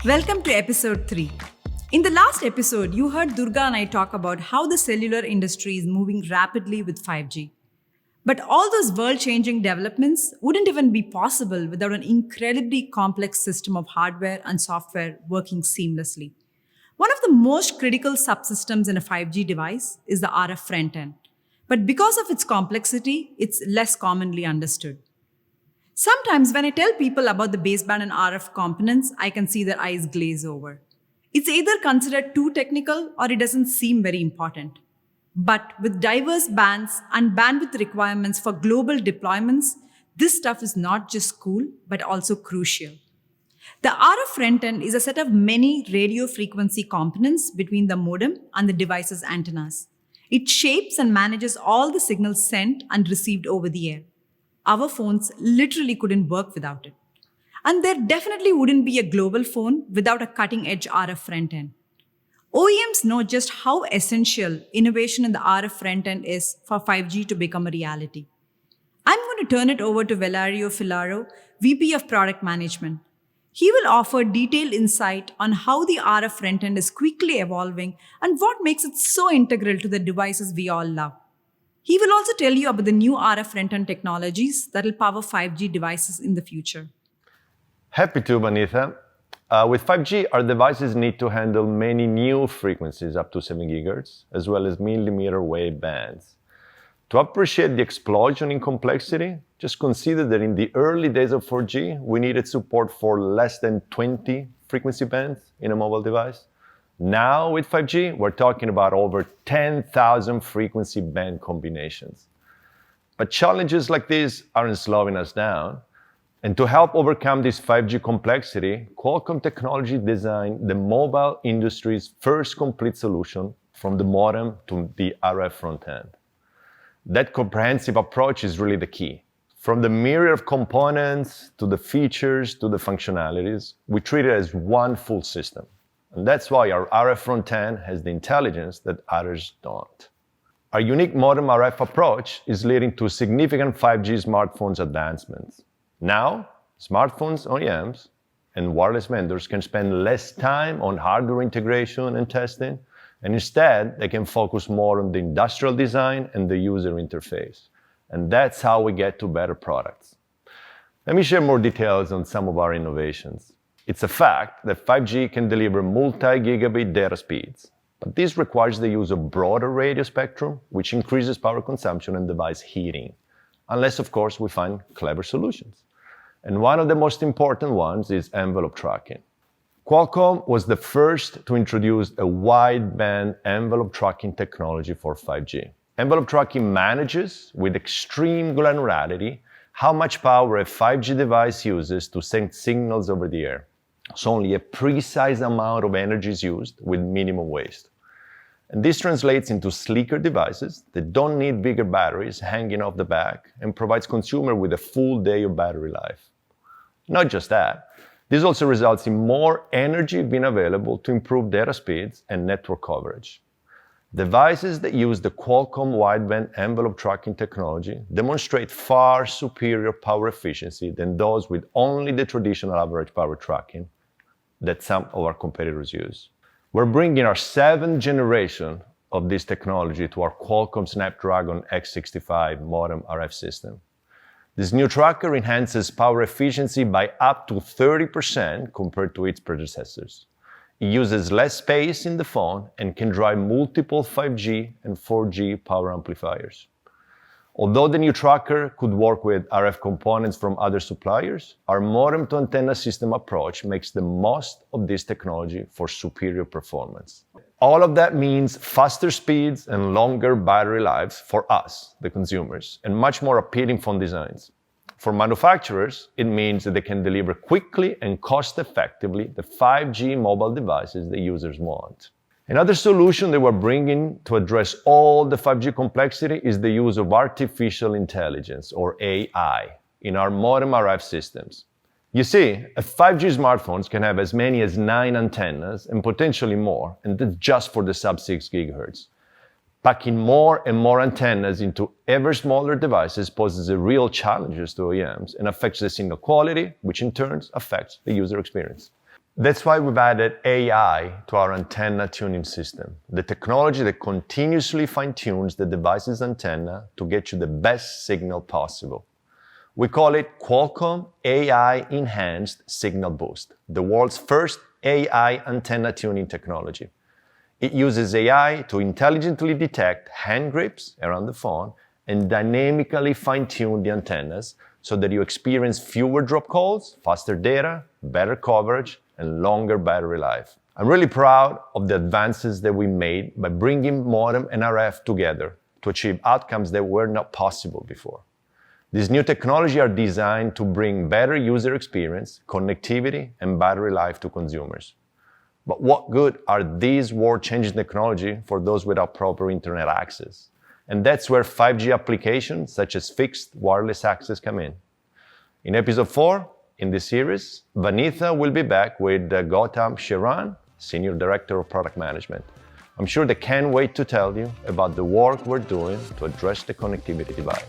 Welcome to episode 3. In the last episode, you heard Durga and I talk about how the cellular industry is moving rapidly with 5G. But all those world changing developments wouldn't even be possible without an incredibly complex system of hardware and software working seamlessly. One of the most critical subsystems in a 5G device is the RF front end. But because of its complexity, it's less commonly understood. Sometimes when I tell people about the baseband and RF components, I can see their eyes glaze over. It's either considered too technical or it doesn't seem very important. But with diverse bands and bandwidth requirements for global deployments, this stuff is not just cool, but also crucial. The RF front end is a set of many radio frequency components between the modem and the device's antennas. It shapes and manages all the signals sent and received over the air. Our phones literally couldn't work without it. And there definitely wouldn't be a global phone without a cutting-edge RF front end. OEMs know just how essential innovation in the RF front end is for 5G to become a reality. I'm going to turn it over to Valerio Filaro, VP of Product Management. He will offer detailed insight on how the RF front end is quickly evolving and what makes it so integral to the devices we all love. He will also tell you about the new RF front-end technologies that will power 5G devices in the future. Happy to, Vanitha. With 5G, our devices need to handle many new frequencies up to 7 GHz, as well as millimeter wave bands. To appreciate the explosion in complexity, just consider that in the early days of 4G, we needed support for less than 20 frequency bands in a mobile device. Now with 5G, we're talking about over 10,000 frequency band combinations. But challenges like these aren't slowing us down. And to help overcome this 5G complexity, Qualcomm Technology designed the mobile industry's first complete solution from the modem to the RF front end. That comprehensive approach is really the key. From the myriad of components to the features to the functionalities, we treat it as one full system. And that's why our RF front end has the intelligence that others don't. Our unique modem RF approach is leading to significant 5G smartphones advancements. Now, smartphones OEMs and wireless vendors can spend less time on hardware integration and testing, and instead they can focus more on the industrial design and the user interface. And that's how we get to better products. Let me share more details on some of our innovations. It's a fact that 5G can deliver multi-gigabit data speeds, but this requires the use of broader radio spectrum, which increases power consumption and device heating, unless, of course, we find clever solutions. And one of the most important ones is envelope tracking. Qualcomm was the first to introduce a wideband envelope tracking technology for 5G. Envelope tracking manages, with extreme granularity, how much power a 5G device uses to send signals over the air. So only a precise amount of energy is used with minimum waste. And this translates into sleeker devices that don't need bigger batteries hanging off the back and provides consumer with a full day of battery life. Not just that, this also results in more energy being available to improve data speeds and network coverage. Devices that use the Qualcomm wideband envelope tracking technology demonstrate far superior power efficiency than those with only the traditional average power tracking that some of our competitors use. We're bringing our 7th generation of this technology to our Qualcomm Snapdragon X65 modem RF system. This new tracker enhances power efficiency by up to 30% compared to its predecessors. It uses less space in the phone and can drive multiple 5G and 4G power amplifiers. Although the new tracker could work with RF components from other suppliers, our modem-to-antenna system approach makes the most of this technology for superior performance. All of that means faster speeds and longer battery lives for us, the consumers, and much more appealing phone designs. For manufacturers, it means that they can deliver quickly and cost-effectively the 5G mobile devices that users want. Another solution that we're bringing to address all the 5G complexity is the use of artificial intelligence, or AI, in our modem RF systems. You see, a 5G smartphones can have as many as 9 antennas and potentially more, and that's just for the sub-6 GHz. Packing more and more antennas into ever smaller devices poses a real challenge to OEMs and affects the signal quality, which in turn affects the user experience. That's why we've added AI to our antenna tuning system, the technology that continuously fine-tunes the device's antenna to get you the best signal possible. We call it Qualcomm AI Enhanced Signal Boost, the world's first AI antenna tuning technology. It uses AI to intelligently detect hand grips around the phone and dynamically fine-tune the antennas so that you experience fewer drop calls, faster data, better coverage, and longer battery life. I'm really proud of the advances that we made by bringing modem and RF together to achieve outcomes that were not possible before. These new technologies are designed to bring better user experience, connectivity, and battery life to consumers. But what good are these world-changing technology for those without proper internet access? And that's where 5G applications such as fixed wireless access come in. In episode 4, in this series, Vanitha will be back with Gautam Sheran, Senior Director of Product Management. I'm sure they can't wait to tell you about the work we're doing to address the connectivity divide.